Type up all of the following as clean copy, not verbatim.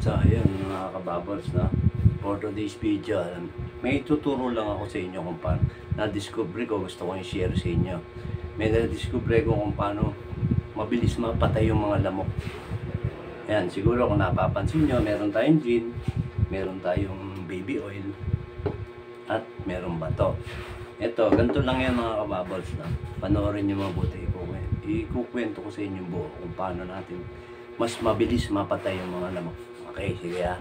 So ayun mga kababbles, na for today's video, may tuturo lang ako sa inyo kung paano na-discover ko, gusto ko i-share sa inyo. May na-discover ko kung paano mabilis mapatay yung mga lamok. Ayan, siguro kung napapansin nyo, meron tayong gin, meron tayong baby oil, at meron bato. Ito, ganito lang yan mga kababbles, na panoorin nyo mabuti. Ikukwento ko sa inyo buo kung paano natin mas mabilis mapatay yung mga lamok. Okay, sige ha.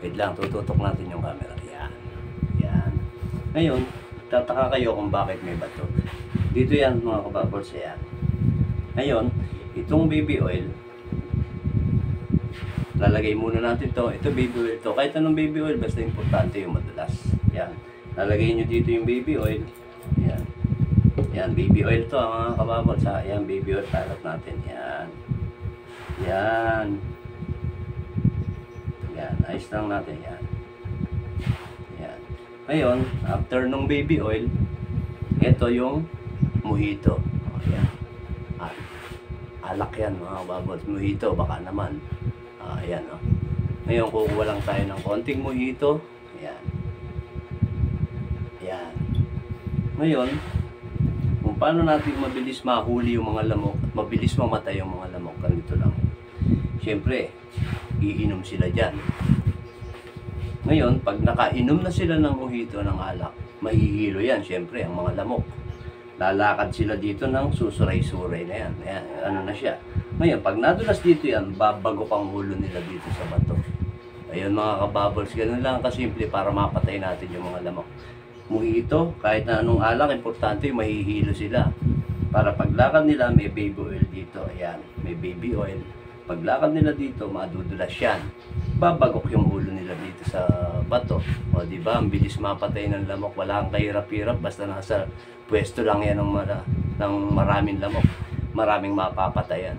Wait lang, tututok natin yung camera. Yan. Yan. Ngayon, tataka kayo kung bakit may bato. Dito yan mga kababbles, yan. Ngayon, itong baby oil, lalagay muna natin to. Ito baby oil to. Kahit anong baby oil, basta importante yung madulas. Yan. Lalagay nyo dito yung baby oil. Yan. Yan, baby oil to mga kababbles ha. Yan, baby oil. Talat natin. Yan. Yan. Yan, ayos lang natin yan. Yan. Ngayon, after nung baby oil, ito yung mojito. Ayan. Alak yan mga kababbles. Mojito, baka naman. Ayan o. Ngayon, kukuha lang tayo ng konting mojito. Ayan. Ayan. Ngayon, kung paano natin mabilis mahuli yung mga lamok at mabilis mamatay yung mga lamok, ganito lang. Siyempre, iinom sila dyan. Ngayon, pag nakainom na sila ng mojito ng alak, mahihilo yan, siyempre, ang mga lamok. Lalakad sila dito ng susuray-suray na yan. Ayan, ano na siya. Ngayon, pag nadulas dito yan, babagok ang ulo nila dito sa bato. Ayun mga kababbles, ganun lang kasimple para mapatay natin yung mga lamok. Mojito, kahit na anong alak, importante, mahihilo sila. Para paglakad nila, may baby oil dito. Ayan, may baby oil. Paglakad nila dito, madudulas yan. Babagok yung ulo nila dito sa bato. O di ba, ang bilis mapatay ng lamok. Wala kang kahirap-hirap, basta nasa pwesto lang yan ng maraming lamok. Maraming mapapatayan.